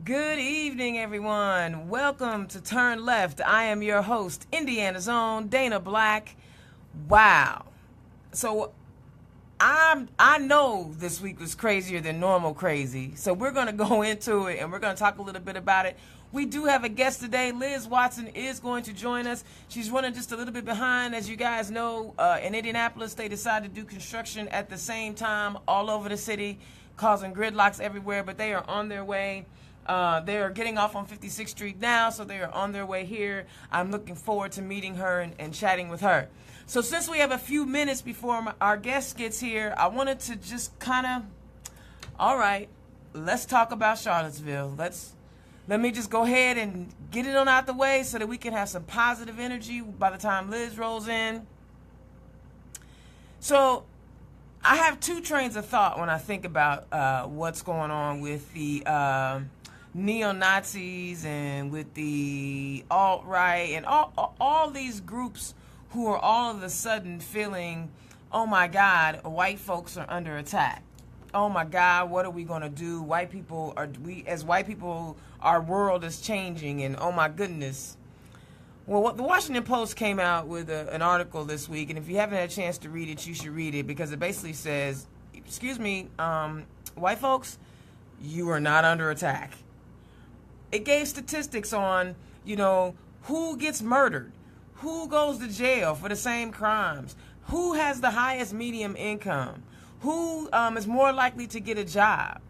Good evening, everyone. Welcome to Turn Left. I am your host, Indiana's own Dana Black. Wow. So I know this week was crazier than normal crazy. So we're going to go into it and we're going to talk a little bit about it. We do have a guest today. Liz Watson is going to join us. She's running just a little bit behind. As you guys know, in Indianapolis, they decided to do construction at the same time all over the city, causing gridlocks everywhere, but they are on their way. They're getting off on 56th Street now, so they are on their way here. I'm looking forward to meeting her and chatting with her. So since we have a few minutes before our guest gets here, I wanted to just all right, let's talk about Charlottesville. Let me just go ahead and get it on out the way so that we can have some positive energy by the time Liz rolls in. So I have two trains of thought when I think about what's going on with the neo-Nazis and with the alt-right and all these groups who are all of a sudden feeling, oh my God, white folks are under attack. Oh my God, what are we going to do? As white people, our world is changing, and oh my goodness. Well, the Washington Post came out with an article this week, and if you haven't had a chance to read it, you should read it, because it basically says, excuse me, white folks, you are not under attack. It gave statistics on, who gets murdered, who goes to jail for the same crimes, who has the highest medium income, who is more likely to get a job,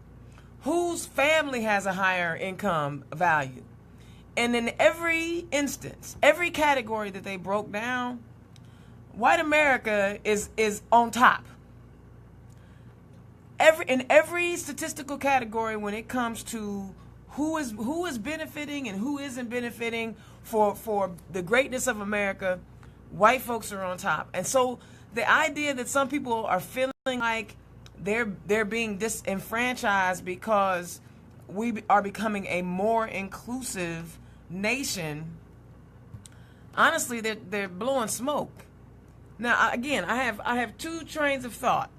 whose family has a higher income value. And in every instance, every category that they broke down, white America is on top. In every statistical category, when it comes to who is benefiting and who isn't benefiting for the greatness of America, white folks are on top. And so the idea that some people are feeling like they're being disenfranchised because we are becoming a more inclusive nation, honestly, they're blowing smoke. Now, again, I have two trains of thought.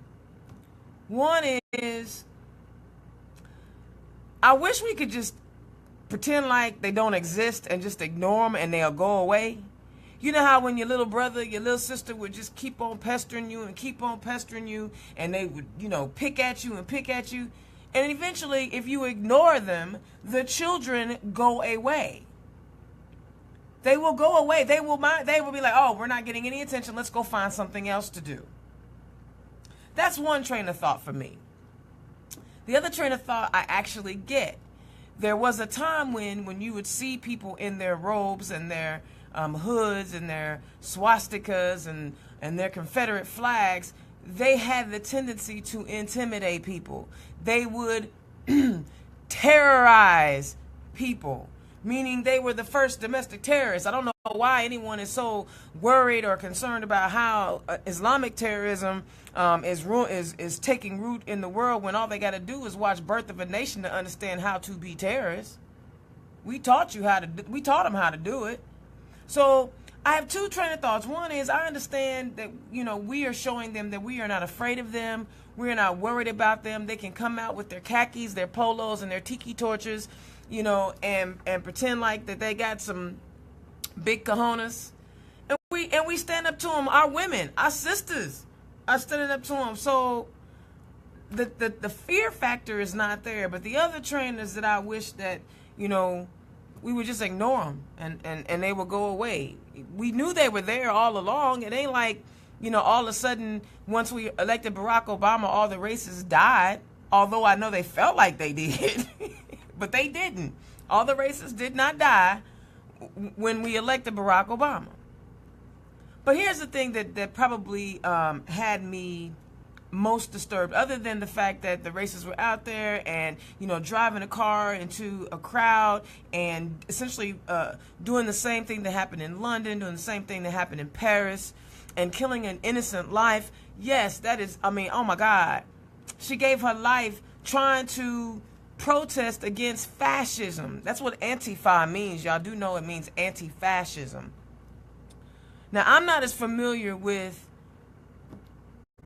One is, I wish we could just pretend like they don't exist and just ignore them and they'll go away. You know how when your little brother, your little sister would just keep on pestering you and keep on pestering you, and they would, pick at you and pick at you. And eventually, if you ignore them, the children go away. They will go away. They will be like, oh, we're not getting any attention. Let's go find something else to do. That's one train of thought for me. The other train of thought I actually get. There was a time when you would see people in their robes and their hoods and their swastikas and their Confederate flags, they had the tendency to intimidate people. They would terrorize people, meaning they were the first domestic terrorists. I don't know why anyone is so worried or concerned about how Islamic terrorism is taking root in the world, when all they got to do is watch Birth of a Nation to understand how to be terrorists. We taught them how to do it. So I have two train of thoughts. One is, I understand that, we are showing them that we are not afraid of them. We're not worried about them. They can come out with their khakis, their polos, and their tiki torches, and pretend like that they got some big cojones. And we stand up to them. Our women, our sisters are standing up to them. So the fear factor is not there. But the other train is that I wish that, we would just ignore them and they would go away. We knew they were there all along. It ain't like, all of a sudden, once we elected Barack Obama, all the racists died. Although I know they felt like they did, but they didn't. All the racists did not die when we elected Barack Obama. But here's the thing that probably had me most disturbed, other than the fact that the racists were out there and, driving a car into a crowd and essentially doing the same thing that happened in London, doing the same thing that happened in Paris, and killing an innocent life. Yes, that is, oh my God. She gave her life trying to protest against fascism. That's what Antifa means. Y'all do know it means anti-fascism. Now, I'm not as familiar with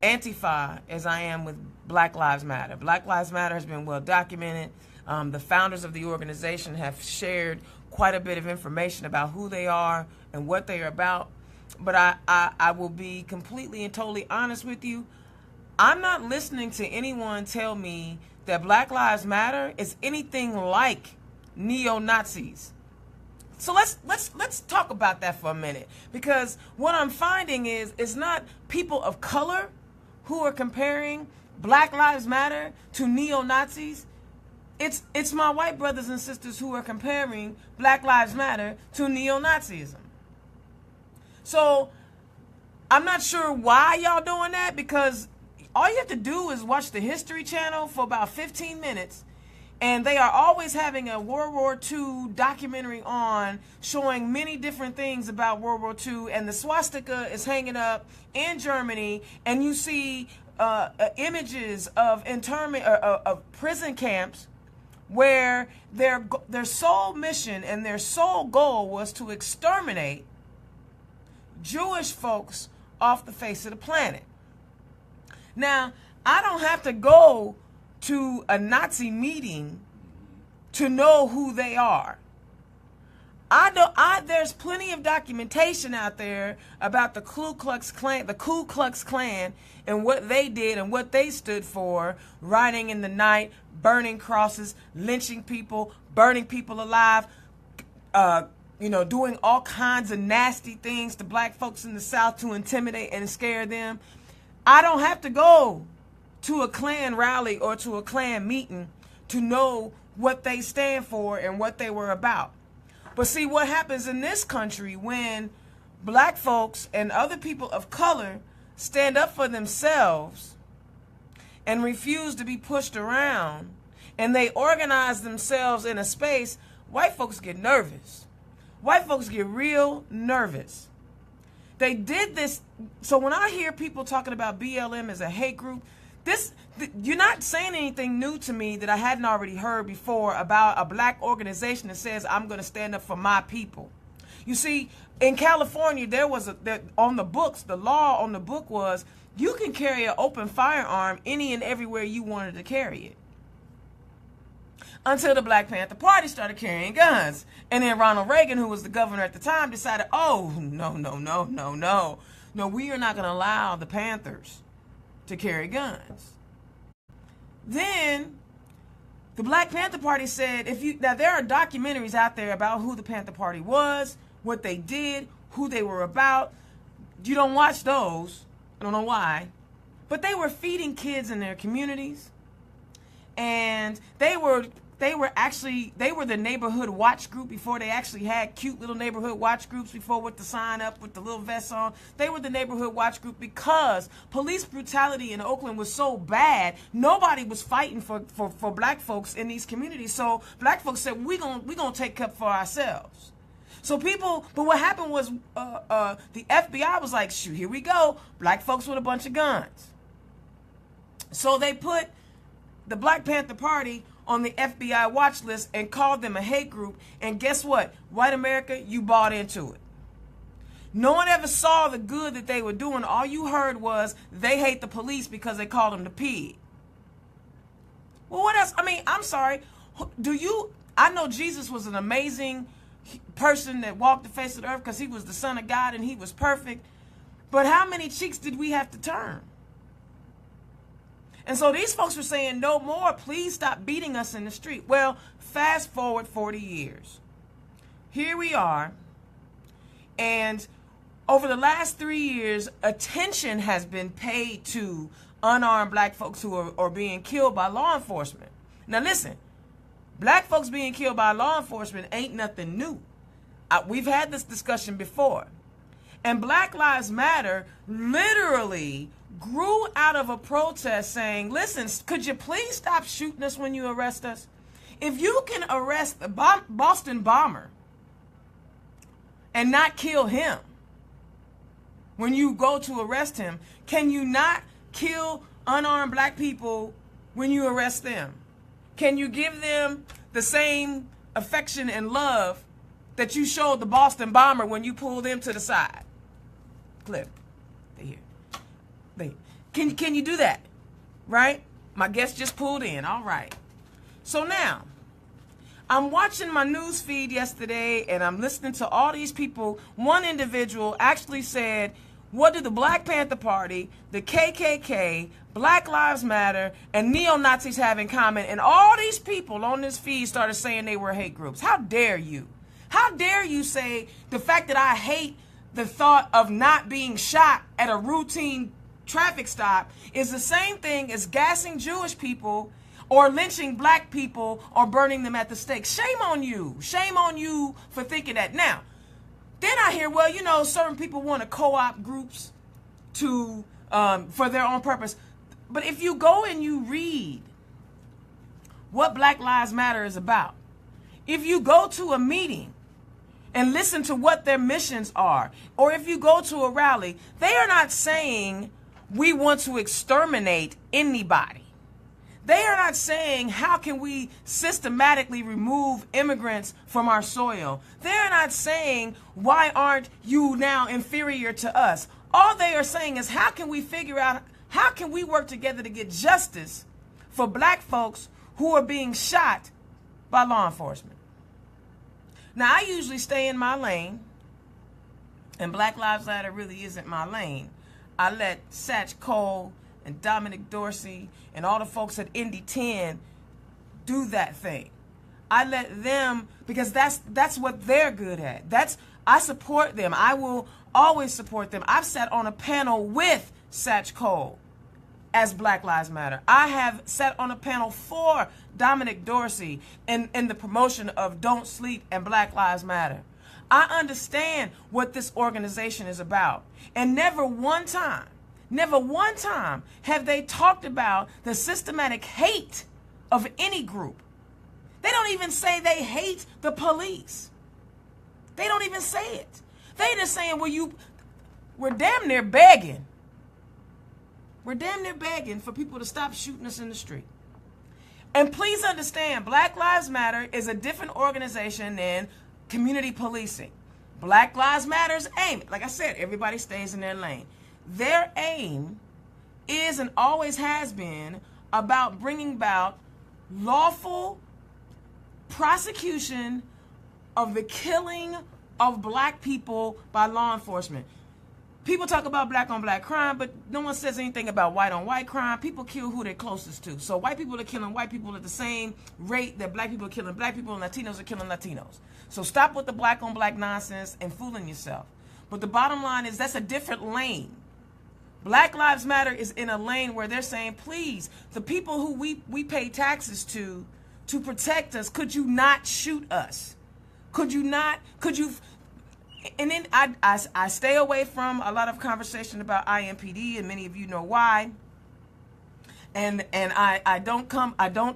Antifa as I am with Black Lives Matter. Black Lives Matter has been well documented. The founders of the organization have shared quite a bit of information about who they are and what they are about. But I will be completely and totally honest with you. I'm not listening to anyone tell me that Black Lives Matter is anything like neo-Nazis. So let's talk about that for a minute, because what I'm finding is it's not people of color who are comparing Black Lives Matter to neo-Nazis. It's my white brothers and sisters who are comparing Black Lives Matter to neo-Nazism. So I'm not sure why y'all doing that, because all you have to do is watch the History Channel for about 15 minutes, and they are always having a World War II documentary on, showing many different things about World War II, and the swastika is hanging up in Germany, and you see images of internment of prison camps where their sole mission and their sole goal was to exterminate Jewish folks off the face of the planet. Now, I don't have to go to a Nazi meeting to know who they are. There's plenty of documentation out there about the Ku Klux Klan and what they did and what they stood for, riding in the night, burning crosses, lynching people, burning people alive, doing all kinds of nasty things to black folks in the South to intimidate and scare them. I don't have to go to a Klan rally or to a Klan meeting to know what they stand for and what they were about. But see, what happens in this country when black folks and other people of color stand up for themselves and refuse to be pushed around, and they organize themselves in a space, white folks get nervous. White folks get real nervous. They did this. So when I hear people talking about BLM as a hate group, you're not saying anything new to me that I hadn't already heard before about a black organization that says, I'm going to stand up for my people. You see, in California, the law on the book was you can carry an open firearm any and everywhere you wanted to carry it. Until the Black Panther Party started carrying guns. And then Ronald Reagan, who was the governor at the time, decided, oh, no, we are not going to allow the Panthers to carry guns. Then the Black Panther Party said, now there are documentaries out there about who the Panther Party was, what they did, who they were about. You don't watch those. I don't know why. But they were feeding kids in their communities. And they were the neighborhood watch group before they actually had cute little neighborhood watch groups before, with the sign up with the little vests on. They were the neighborhood watch group because police brutality in Oakland was so bad. Nobody was fighting for black folks in these communities. So black folks said, we gonna take up for ourselves. So but what happened was the FBI was like, shoot, here we go. Black folks with a bunch of guns. So they put the Black Panther Party on the FBI watch list and called them a hate group. And guess what? White America, you bought into it. No one ever saw the good that they were doing. All you heard was they hate the police because they called them the pig. Well, what else? I mean, I'm sorry. I know Jesus was an amazing person that walked the face of the earth because he was the Son of God and he was perfect. But how many cheeks did we have to turn? And so these folks were saying, no more, please stop beating us in the street. Well, fast forward 40 years. Here we are. And over the last 3 years, attention has been paid to unarmed black folks who are being killed by law enforcement. Now listen, black folks being killed by law enforcement ain't nothing new. We've had this discussion before. And Black Lives Matter literally grew out of a protest saying, listen, could you please stop shooting us when you arrest us? If you can arrest the Boston bomber and not kill him when you go to arrest him, can you not kill unarmed black people when you arrest them? Can you give them the same affection and love that you showed the Boston bomber when you pulled him to the side? Clip. Can you do that? Right? My guest just pulled in. All right. So now, I'm watching my news feed yesterday and I'm listening to all these people. One individual actually said, what do the Black Panther Party, the KKK, Black Lives Matter, and neo-Nazis have in common? And all these people on this feed started saying they were hate groups. How dare you? How dare you say the fact that I hate the thought of not being shot at a routine traffic stop is the same thing as gassing Jewish people or lynching black people or burning them at the stake. Shame on you. Shame on you for thinking that. Now, then I hear, well, you know, certain people want to co-opt groups to for their own purpose. But if you go and you read what Black Lives Matter is about, if you go to a meeting and listen to what their missions are, or if you go to a rally, they are not saying we want to exterminate anybody. They are not saying how can we systematically remove immigrants from our soil. They're not saying why aren't you now inferior to us. All they are saying is how can we figure out, how can we work together to get justice for black folks who are being shot by law enforcement. Now, I usually stay in my lane, and Black Lives Matter really isn't my lane. I let Satch Cole and Dominic Dorsey and all the folks at Indy 10 do that thing. I let them, because that's what they're good at. I support them. I will always support them. I've sat on a panel with Satch Cole as Black Lives Matter. I have sat on a panel for Dominic Dorsey in the promotion of Don't Sleep and Black Lives Matter. I understand what this organization is about. And never one time have they talked about the systematic hate of any group. They don't even say they hate the police. They don't even say it. They just saying, well, we're damn near begging. We're damn near begging for people to stop shooting us in the street. And please understand, Black Lives Matter is a different organization than community policing. Black Lives Matter's aim, like I said, everybody stays in their lane. Their aim is and always has been about bringing about lawful prosecution of the killing of black people by law enforcement. People talk about black on black crime, but no one says anything about white on white crime. People kill who they're closest to. So white people are killing white people at the same rate that black people are killing black people, and Latinos are killing Latinos. So stop with the black on black nonsense and fooling yourself. But the bottom line is that's a different lane. Black Lives Matter is in a lane where they're saying, please, the people who we pay taxes to protect us, could you not shoot us? Could you? And then I stay away from a lot of conversation about IMPD, and many of you know why. And I don't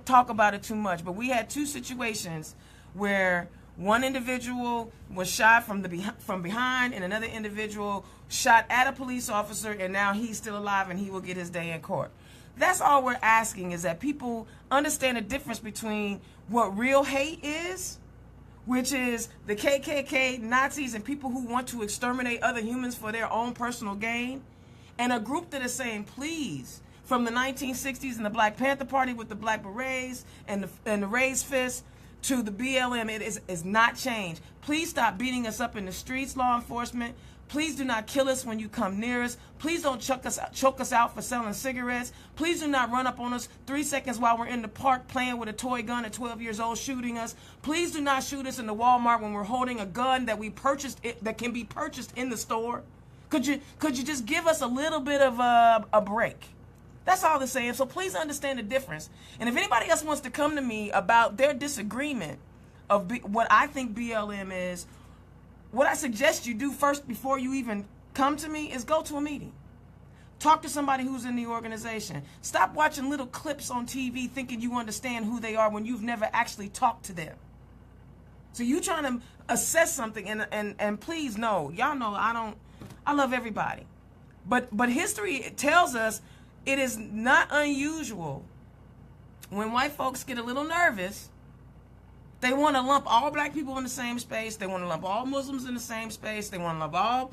talk about it too much. But we had two situations where one individual was shot from behind, and another individual shot at a police officer, and now he's still alive and he will get his day in court. That's all we're asking, is that people understand the difference between what real hate is, which is the KKK, Nazis, and people who want to exterminate other humans for their own personal gain, and a group that is saying, please, from the 1960s and the Black Panther Party with the Black Berets and the raised fist to the BLM, it is not changed. Please stop beating us up in the streets, law enforcement. Please do not kill us when you come near us. Please don't choke us out for selling cigarettes. Please do not run up on us 3 seconds while we're in the park playing with a toy gun at 12 years old, shooting us. Please do not shoot us in the Walmart when we're holding a gun that we purchased, that can be purchased in the store. Could you just give us a little bit of a break? That's all they're saying. So please understand the difference. And if anybody else wants to come to me about their disagreement of what I think BLM is, what I suggest you do first before you even come to me is go to a meeting. Talk to somebody who's in the organization. Stop watching little clips on TV thinking you understand who they are when you've never actually talked to them. So you trying to assess something, and please know, y'all know I love everybody. But history tells us it is not unusual when white folks get a little nervous. They want to lump all black people in the same space. They want to lump all Muslims in the same space. They want to lump all,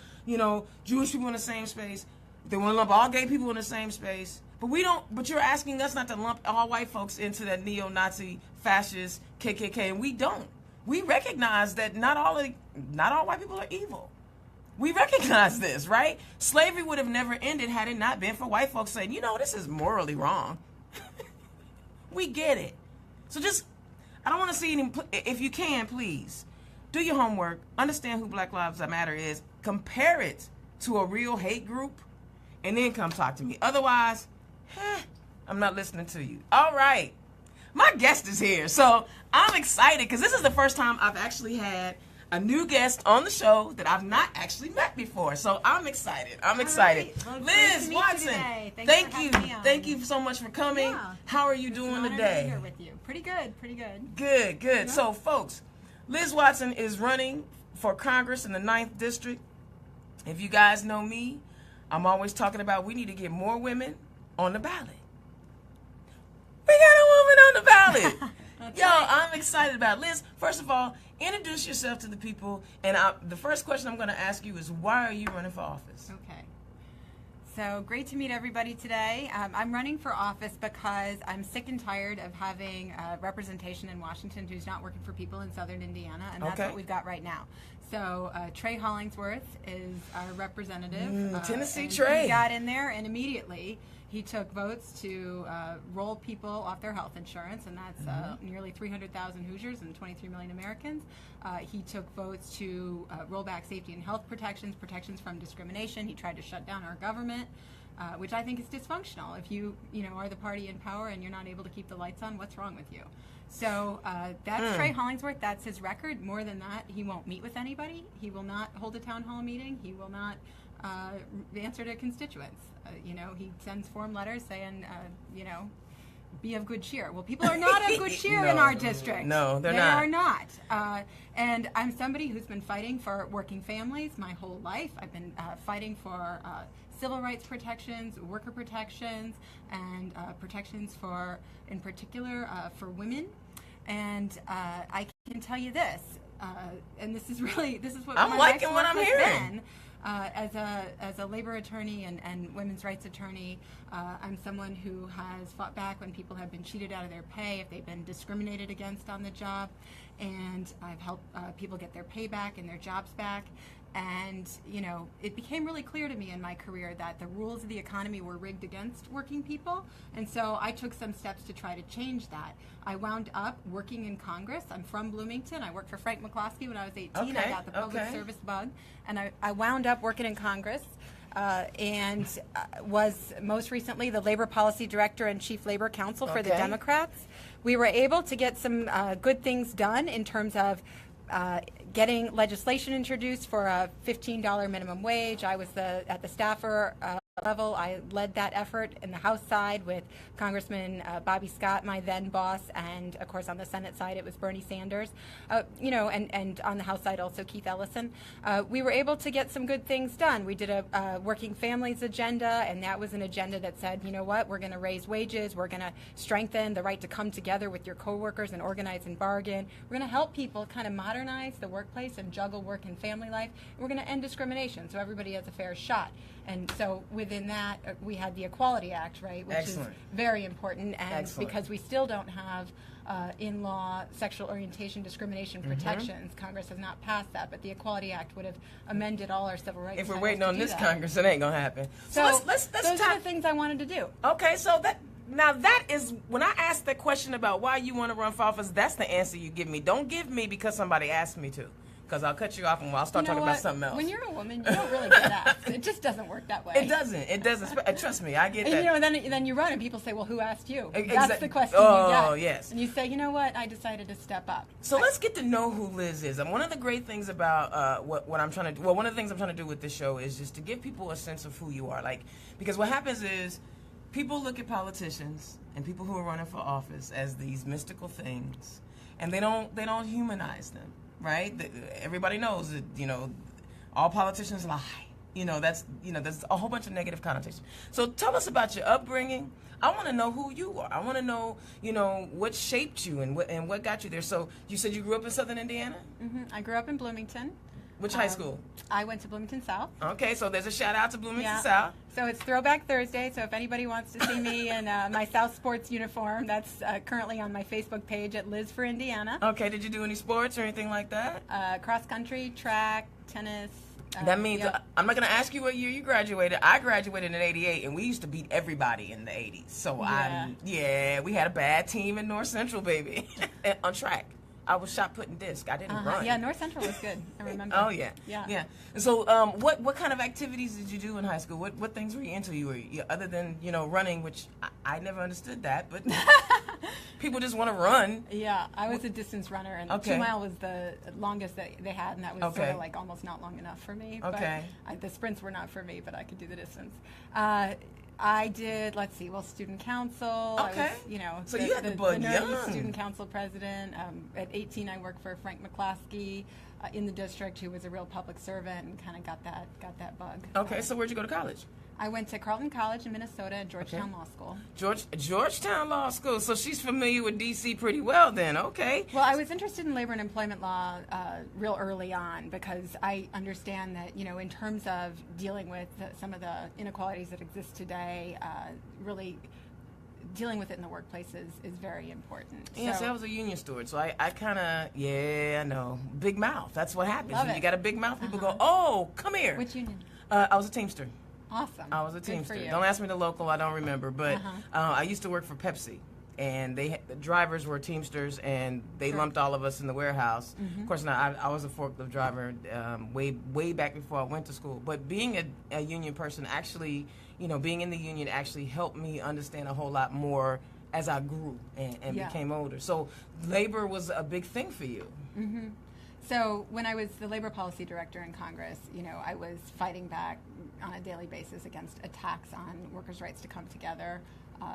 Jewish people in the same space. They want to lump all gay people in the same space. But we don't. But you're asking us not to lump all white folks into that neo-Nazi, fascist, KKK, and we don't. We recognize that not all white people are evil. We recognize this, right? Slavery would have never ended had it not been for white folks saying, you know, this is morally wrong. We get it. So just, I don't want to see any, if you can, please, do your homework, understand who Black Lives Matter is, compare it to a real hate group, and then come talk to me. Otherwise, I'm not listening to you. All right. My guest is here, so I'm excited because this is the first time I've actually had a new guest on the show that I've not actually met before. So I'm excited. I'm excited. Right. Well, Liz Watson, thank you. Thank you so much for coming. Yeah. How are you doing today? To be here with you. Pretty good. Pretty good. Good. Yeah. So, folks, Liz Watson is running for Congress in the 9th District. If you guys know me, I'm always talking about we need to get more women on the ballot. We got a woman on the ballot. Yo, right. I'm excited about it. Liz, first of all, introduce yourself to the people. And the first question I'm going to ask you is, why are you running for office? Okay. So great to meet everybody today. I'm running for office because I'm sick and tired of having representation in Washington who's not working for people in Southern Indiana, and that's what we've got right now. So Trey Hollingsworth is our representative. Tennessee and Trey. He got in there, and immediately he took votes to roll people off their health insurance, and that's nearly 300,000 Hoosiers and 23 million Americans. He took votes to roll back safety and health protections from discrimination. He tried to shut down our government, which I think is dysfunctional. If you are the party in power and you're not able to keep the lights on, what's wrong with you? So that's Trey Hollingsworth. That's his record. More than that, he won't meet with anybody. He will not hold a town hall meeting. He will not answer to constituents. He sends form letters saying, be of good cheer. Well, people are not of good cheer in our district. No, they're they not. They are not. And I'm somebody who's been fighting for working families my whole life. I've been fighting for civil rights protections, worker protections, and protections for, in particular, for women. And I can tell you this, and this is what I'm my liking life's what I'm work has hearing. been. As a labor attorney and women's rights attorney, I'm someone who has fought back when people have been cheated out of their pay, if they've been discriminated against on the job, and I've helped people get their pay back and their jobs back. And, it became really clear to me in my career that the rules of the economy were rigged against working people. And so I took some steps to try to change that. I wound up working in Congress. I'm from Bloomington. I worked for Frank McCloskey when I was 18. I got the public service bug. And I wound up working in Congress. And was most recently the labor policy director and chief labor counsel for the Democrats. We were able to get some good things done in terms of getting legislation introduced for a $15 minimum wage. I was at the staffer level. I led that effort in the House side with Congressman Bobby Scott, my then boss, and of course on the Senate side it was Bernie Sanders, and on the House side also Keith Ellison. We were able to get some good things done. We did a working families agenda, and that was an agenda that said, you know what, we're going to raise wages, we're going to strengthen the right to come together with your coworkers and organize and bargain. We're going to help people kind of modernize the workplace and juggle work and family life. And we're going to end discrimination so everybody has a fair shot. And so within that, we had the Equality Act, right, which is very important. And because we still don't have in-law sexual orientation discrimination protections, Congress has not passed that, but the Equality Act would have amended all our civil rights. If we're waiting on this Congress, it ain't going to happen. So let's those are the things I wanted to do. Okay, so that is, when I asked the question about why you want to run for office, that's the answer you give me. Don't give me because somebody asked me to. Because I'll cut you off and I'll start talking about something else. When you're a woman, you don't really get asked. It just doesn't work that way. It doesn't. Trust me, I get that. And then you run and people say, well, who asked you? That's the question you get. Oh, yes. And you say, you know what, I decided to step up. So let's get to know who Liz is. And one of the great things about what I'm trying to do, one of the things I'm trying to do with this show is just to give people a sense of who you are. Because what happens is people look at politicians and people who are running for office as these mystical things, and they don't humanize them. Right? Everybody knows that, all politicians lie. There's a whole bunch of negative connotations. So tell us about your upbringing. I want to know who you are. I want to know, what shaped you and what got you there. So you said you grew up in Southern Indiana? I grew up in Bloomington. Which high school? I went to Bloomington South. Okay, so there's a shout out to Bloomington Yeah. South. So it's Throwback Thursday. So if anybody wants to see me in my South Sports uniform, that's currently on my Facebook page at Liz for Indiana. Okay, did you do any sports or anything like that? Cross country, track, tennis. That means yep. I'm not going to ask you what year you graduated. I graduated in '88, and we used to beat everybody in the '80s. So we had a bad team in North Central, baby, on track. I was shot putting disc. I didn't run. Yeah, North Central was good. I remember. Oh yeah. And so, what kind of activities did you do in high school? What things were you into? Other than running, which I never understood that, but people just want to run. Yeah, I was a distance runner, and 2 mile was the longest that they had, and that was sort of like almost not long enough for me. Okay. But the sprints were not for me, but I could do the distance. I did, student council. Okay. I was, so you had the bug young. Student council president. At 18, I worked for Frank McClaskey in the district, who was a real public servant, and kind of got that bug. Okay, so where'd you go to college? I went to Carleton College in Minnesota and Georgetown Law School. Georgetown Law School. So she's familiar with D.C. pretty well then. Okay. Well, I was interested in labor and employment law real early on because I understand that, in terms of dealing with some of the inequalities that exist today, really dealing with it in the workplace is very important. Yes, I was a union steward, so I kind of, I know. Big mouth. That's what happens. When you got a big mouth, people go, oh, come here. Which union? I was a Teamster. Awesome. I was a Teamster. Don't ask me the local, I don't remember. But I used to work for Pepsi, and the drivers were Teamsters, and they lumped all of us in the warehouse. Of course, now I was a forklift driver way back before I went to school. But being a union person actually, being in the union actually helped me understand a whole lot more as I grew and became older. So labor was a big thing for you. Mm-hmm. So when I was the labor policy director in Congress, I was fighting back on a daily basis against attacks on workers' rights to come together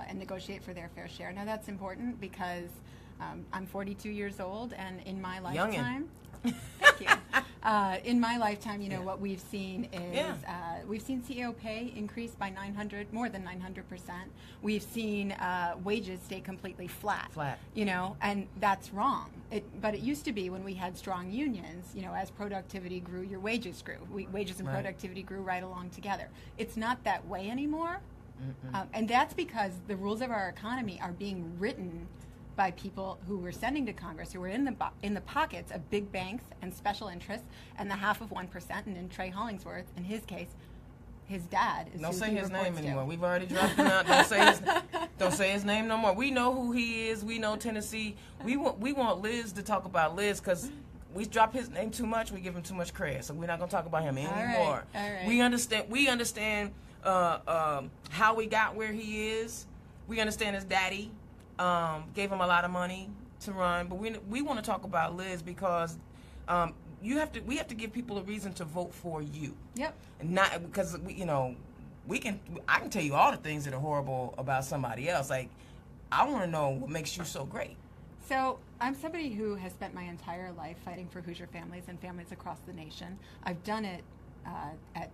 and negotiate for their fair share. Now that's important because I'm 42 years old, and in my lifetime, thank you. In my lifetime, what we've seen is we've seen CEO pay increase by more than 900%. We've seen wages stay completely flat. And that's wrong. But it used to be when we had strong unions, as productivity grew, your wages grew. Wages and productivity grew right along together. It's not that way anymore. And that's because the rules of our economy are being written by people who we're sending to Congress, who were in the pockets of big banks and special interests and the 0.5%. And in Trey Hollingsworth, in his case, his dad is. Don't say his name anymore. We've already dropped him out. Don't say his name no more. We know who he is. We know Tennessee. We want Liz to talk about Liz because we drop his name too much. We give him too much credit. So we're not gonna talk about him anymore. All right. We understand how we got where he is. We understand his daddy gave him a lot of money to run, but we want to talk about Liz because we have to give people a reason to vote for you. Yep. And not because I can tell you all the things that are horrible about somebody else. Like, I want to know what makes you so great. So I'm somebody who has spent my entire life fighting for Hoosier families and families across the nation. I've done it at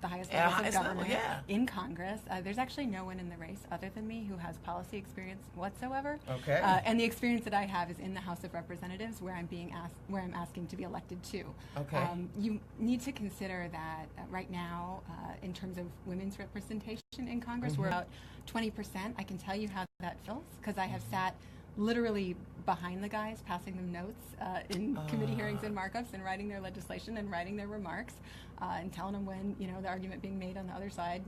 the highest levels of government in Congress. There's actually no one in the race other than me who has policy experience whatsoever. Okay. And the experience that I have is in the House of Representatives, where I'm asking to be elected to. Okay. You need to consider that right now, in terms of women's representation in Congress, we're about 20%. I can tell you how that feels because I have sat literally behind the guys, passing them notes in committee hearings and markups, and writing their legislation and writing their remarks, and telling them when the argument being made on the other side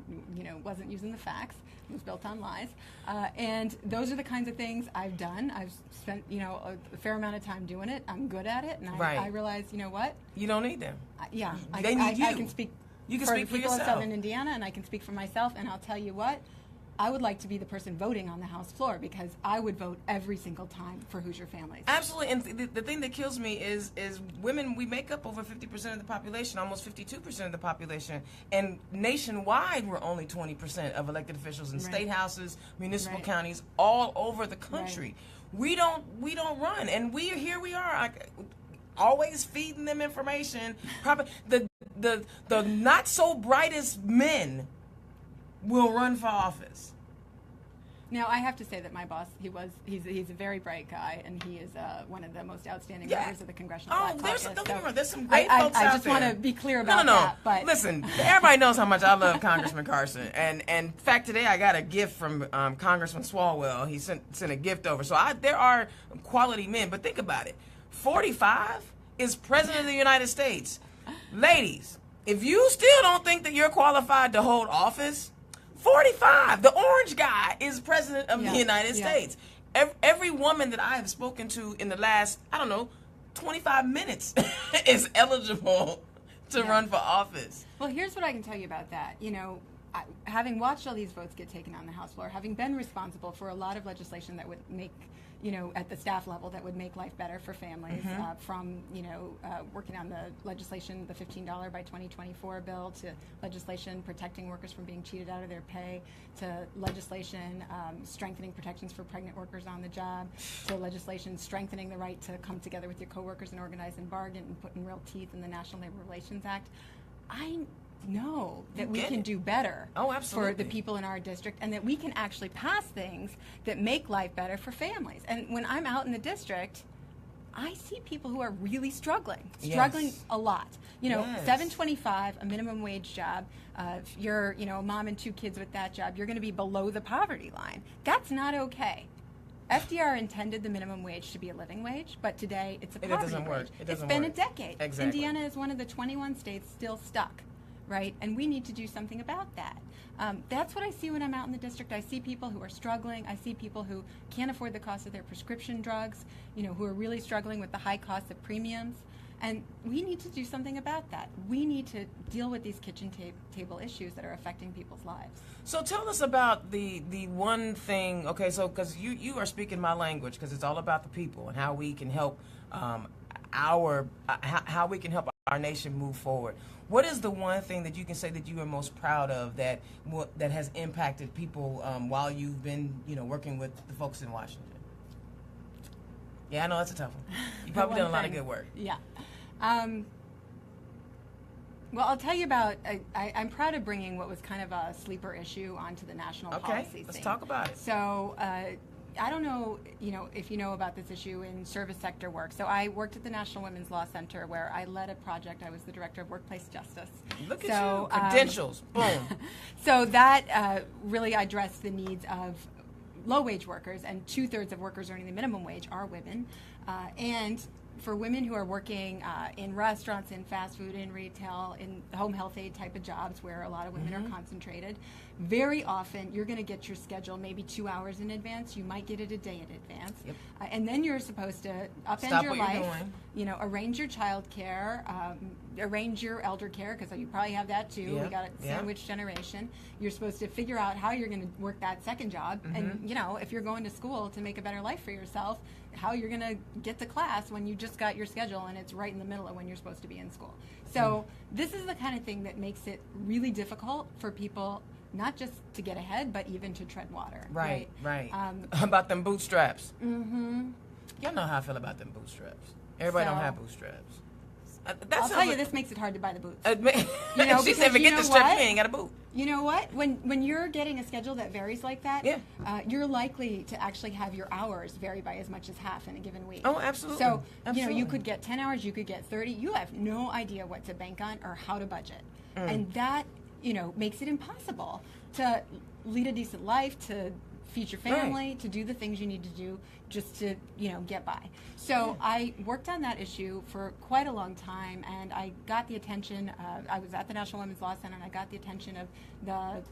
wasn't using the facts, it was built on lies, and those are the kinds of things I've done. I've spent a fair amount of time doing it. I'm good at it, and I realize what, you don't need them. They need you. I can speak. You can for speak the for people yourself. of Southern Indiana, and I can speak for myself, and I'll tell you what. I would like to be the person voting on the House floor because I would vote every single time for Hoosier families. Absolutely, and the thing that kills me is women. We make up over 50% of the population, almost 52% of the population, and nationwide we're only 20% of elected officials in state houses, municipal counties, all over the country. We don't run, and here we are. Always feeding them information. Probably the not so brightest men will run for office. Now, I have to say that my boss, he's a very bright guy, and he is one of the most outstanding Yeah. members of the Congressional Oh, Black Caucus. don't get me So wrong, there's some great folks I out just there. want to be clear about No. that. But Listen, everybody knows how much I love Congressman Carson. And in fact, today I got a gift from Congressman Swalwell. He sent a gift over. So there are quality men. But think about it. 45 is President of the United States. Ladies, if you still don't think that you're qualified to hold office, 45, the orange guy, is President of the United States. Every woman that I have spoken to in the last, 25 minutes is eligible to run for office. Well, here's what I can tell you about that. Having watched all these votes get taken on the House floor, having been responsible for a lot of legislation that would make, at the staff level, that would make life better for families, from, working on the legislation, the $15 by 2024 bill, to legislation protecting workers from being cheated out of their pay, to legislation strengthening protections for pregnant workers on the job, to legislation strengthening the right to come together with your coworkers and organize and bargain and putting real teeth in the National Labor Relations Act. I know that we can do better for the people in our district, and that we can actually pass things that make life better for families. And when I'm out in the district, I see people who are really struggling a lot. $7.25, a minimum wage job. If you're, a mom and 2 kids with that job, you're going to be below the poverty line. That's not okay. FDR intended the minimum wage to be a living wage, but today it's a poverty wage. It doesn't work. It's been a decade. Exactly. Indiana is one of the 21 states still stuck, right? And we need to do something about that. That's what I see when I'm out in the district. I see people who are struggling. I see people who can't afford the cost of their prescription drugs, who are really struggling with the high cost of premiums. And we need to do something about that. We need to deal with these kitchen table issues that are affecting people's lives. So tell us about the one thing, so because you are speaking my language, because it's all about the people and how we can help how we can help our nation move forward. What is the one thing that you can say that you are most proud of that has impacted people while you've been working with the folks in Washington? Yeah, I know that's a tough one. You've probably done a lot of good work. Yeah. Well, I'll tell you about, I'm proud of bringing what was kind of a sleeper issue onto the national policy scene. Let's talk about it. So, I don't know, if you know about this issue in service sector work. So I worked at the National Women's Law Center, where I led a project. I was the director of workplace justice. Look at you, credentials, boom. So that really addressed the needs of low-wage workers, and 2/3 of workers earning the minimum wage are women. And for women who are working in restaurants, in fast food, in retail, in home health aid type of jobs where a lot of women are concentrated, very often you're going to get your schedule maybe 2 hours in advance. You might get it a day in advance. Yep. And then you're supposed to upend your life, arrange your child care, arrange your elder care, because you probably have that too. Yeah. We got a sandwich generation. You're supposed to figure out how you're going to work that second job. And, if you're going to school to make a better life for yourself, how you're going to get to class when you just got your schedule and it's right in the middle of when you're supposed to be in school. So this is the kind of thing that makes it really difficult for people, not just to get ahead, but even to tread water. Right. About them bootstraps. Y'all know how I feel about them bootstraps. Everybody don't have bootstraps. I'll tell you, this makes it hard to buy the boots. She said, forget the strap, you ain't got a boot. You know what? When you're getting a schedule that varies like that, you're likely to actually have your hours vary by as much as half in a given week. Oh, absolutely. So, you could get 10 hours, you could get 30. You have no idea what to bank on or how to budget. And that, makes it impossible to lead a decent life, to feed your family, to do the things you need to do just to, get by. So I worked on that issue for quite a long time, and I got the attention, I was at the National Women's Law Center, and I got the attention of the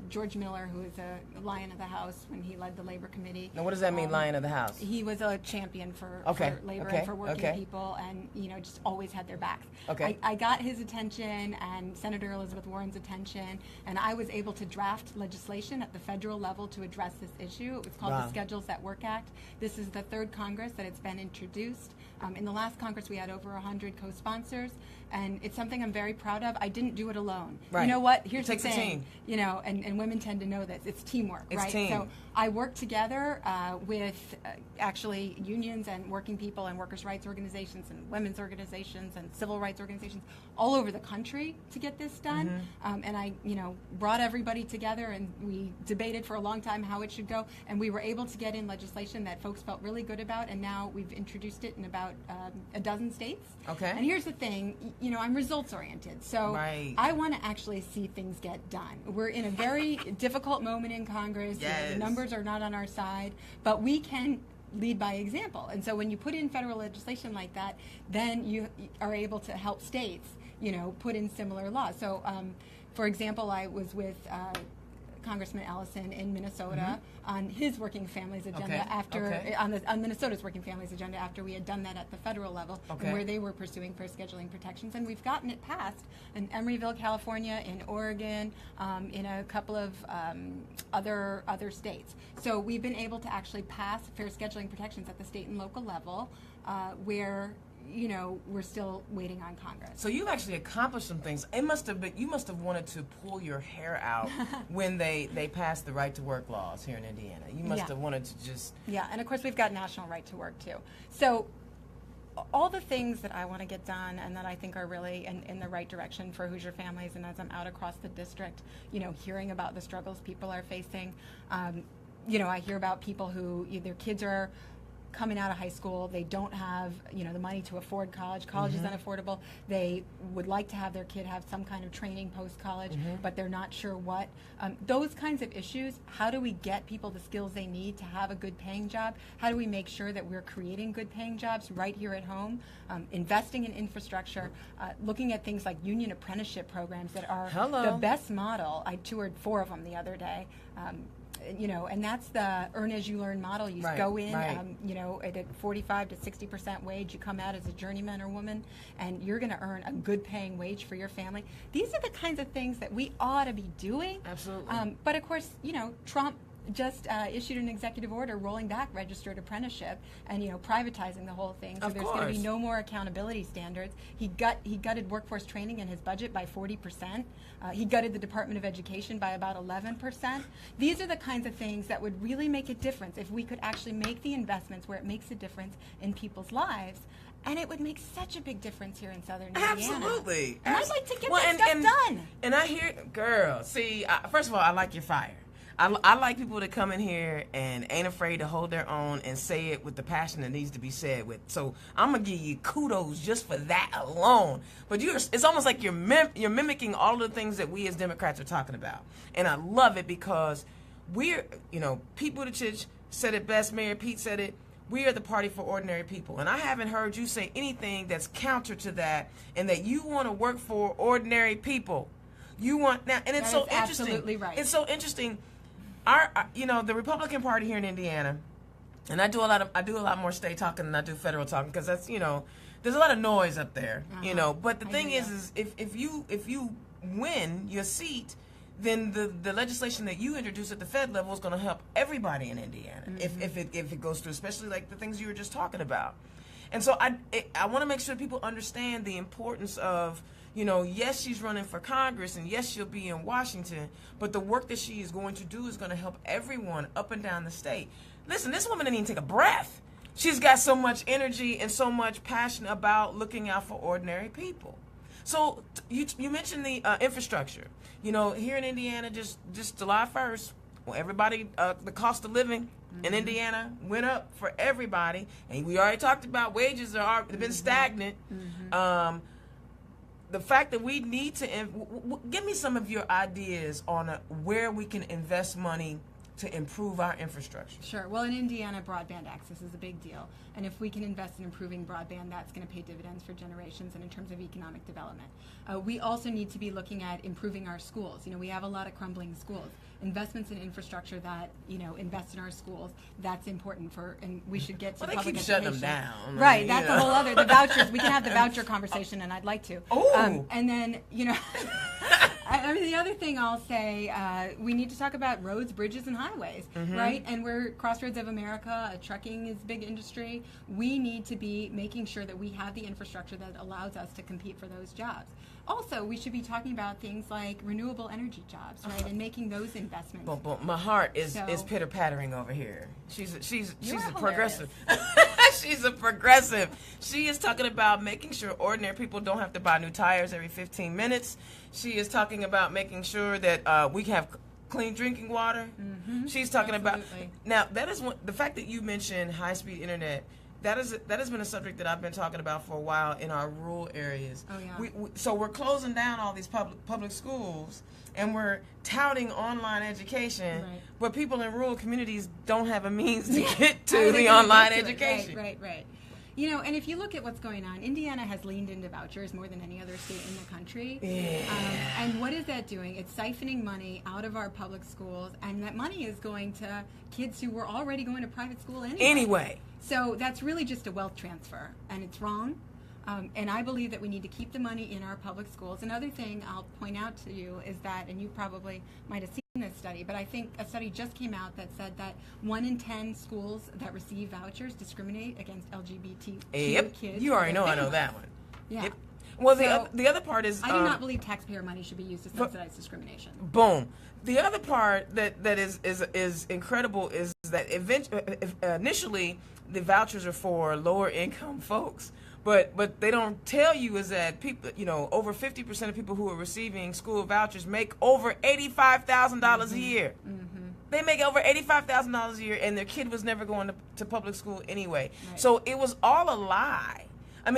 George Miller, who is a Lion of the House when he led the Labor Committee. Now, what does that mean, Lion of the House? He was a champion for labor and for working people, and, just always had their backs. I got his attention and Senator Elizabeth Warren's attention, and I was able to draft legislation at the federal level to address this issue. It was called the Schedules at Work Act. This is the 3rd Congress that it's been introduced. In the last Congress, we had over 100 co-sponsors, and it's something I'm very proud of. I didn't do it alone. Right. You know what? Here's the It takes a thing. team. You know, and women tend to know this. It's teamwork, It's right? team. So I work together with actually unions and working people and workers' rights organizations and women's organizations and civil rights organizations all over the country to get this done. And I, brought everybody together, and we debated for a long time how it should go. And we were able to get in legislation that folks felt really good about. And now we've introduced it in about a dozen states. Okay. And here's the thing, I'm results oriented. So Right. I want to actually see things get done. We're in a very difficult moment in Congress. Yes. The numbers are not on our side, but we can lead by example. And so when you put in federal legislation like that, then you are able to help states, put in similar laws. So, for example, I was with Congressman Ellison in Minnesota on his working families agenda on Minnesota's working families agenda after we had done that at the federal level, and where they were pursuing fair scheduling protections, and we've gotten it passed in Emeryville, California, in Oregon, in a couple of other states. So we've been able to actually pass fair scheduling protections at the state and local level, where we're still waiting on Congress. So you've actually accomplished some things. You must have wanted to pull your hair out when they passed the right to work laws here in Indiana. You must have wanted to just... Yeah, and of course we've got national right to work too. So all the things that I want to get done and that I think are really in the right direction for Hoosier families, and as I'm out across the district, hearing about the struggles people are facing, I hear about people who their kids are coming out of high school, they don't have the money to afford college. College is unaffordable. They would like to have their kid have some kind of training post-college, but they're not sure what. Those kinds of issues, how do we get people the skills they need to have a good paying job? How do we make sure that we're creating good paying jobs right here at home? Investing in infrastructure, looking at things like union apprenticeship programs that are the best model. I toured 4 of them the other day. And that's the earn as you learn model. You go in, at a 45 to 60% wage. You come out as a journeyman or woman, and you're going to earn a good paying wage for your family. These are the kinds of things that we ought to be doing. Absolutely. But of course, Trump just issued an executive order rolling back registered apprenticeship and privatizing the whole thing. So there's going to be no more accountability standards. He gutted workforce training in his budget by 40%. He gutted the Department of Education by about 11%. These are the kinds of things that would really make a difference if we could actually make the investments where it makes a difference in people's lives. And it would make such a big difference here in Southern Indiana. Absolutely. And I'd like to get that stuff done. And I hear, girl, see, first of all, I like your fire. I like people that come in here and ain't afraid to hold their own and say it with the passion that needs to be said with. So I'm gonna give you kudos just for that alone. But it's almost like you're mimicking all of the things that we as Democrats are talking about, and I love it because we're, Pete Buttigieg said it best. Mayor Pete said it. We are the party for ordinary people, and I haven't heard you say anything that's counter to that, and that you want to work for ordinary people. You want now, and it's so interesting. Absolutely right. It's so interesting. The Republican Party here in Indiana, and I do a lot more state talking than I do federal talking because that's there's a lot of noise up there, But the thing is if you win your seat, then the legislation that you introduce at the Fed level is going to help everybody in Indiana if it goes through, especially like the things you were just talking about. And so I want to make sure people understand the importance of. Yes, she's running for Congress, and yes, she'll be in Washington, but the work that she is going to do is going to help everyone up and down the state. Listen, this woman didn't even take a breath. She's got so much energy and so much passion about looking out for ordinary people. So you mentioned the infrastructure. Here in Indiana, just July 1st, everybody, the cost of living in Indiana went up for everybody, and we already talked about wages have been stagnant. The fact that we need to give me some of your ideas on where we can invest money to improve our infrastructure. Sure. Well, in Indiana, broadband access is a big deal. And if we can invest in improving broadband, that's going to pay dividends for generations and in terms of economic development. We also need to be looking at improving our schools. We have a lot of crumbling schools. Investments in infrastructure that, invest in our schools, that's important and we should get to public education. They keep shutting them down. Right, that's a whole other, the vouchers, we can have the voucher conversation, and I'd like to. Oh! And then, I mean, the other thing I'll say, we need to talk about roads, bridges, and highways, right? And we're Crossroads of America. Trucking is a big industry. We need to be making sure that we have the infrastructure that allows us to compete for those jobs. Also, we should be talking about things like renewable energy jobs, right, and making those investments. But my heart is pitter pattering over here. She's a progressive. She's a progressive. She is talking about making sure ordinary people don't have to buy new tires every 15 minutes. She is talking about making sure that we have clean drinking water. She's talking about now. That is the fact that you mentioned high-speed internet. That has been a subject that I've been talking about for a while in our rural areas. Oh, yeah. So we're closing down all these public schools, and we're touting online education, but people in rural communities don't have a means to get to the online education. Right. You know, and if you look at what's going on, Indiana has leaned into vouchers more than any other state in the country. And what is that doing? It's siphoning money out of our public schools, and that money is going to kids who were already going to private school anyway. So that's really just a wealth transfer, and it's wrong. And I believe that we need to keep the money in our public schools. Another thing I'll point out to you is that, and you probably might have seen this study, but I think a study just came out that said that 1 in 10 schools that receive vouchers discriminate against LGBT kids. You already know I know that one. Yeah. Yep. Well, the other part is... I do not believe taxpayer money should be used to subsidize discrimination. Boom. The other part that is incredible is that initially the vouchers are for lower income folks. But they don't tell you is that people, over 50% of people who are receiving school vouchers make over $85,000 a year. They make over $85,000 a year, and their kid was never going to public school anyway. So it was all a lie. And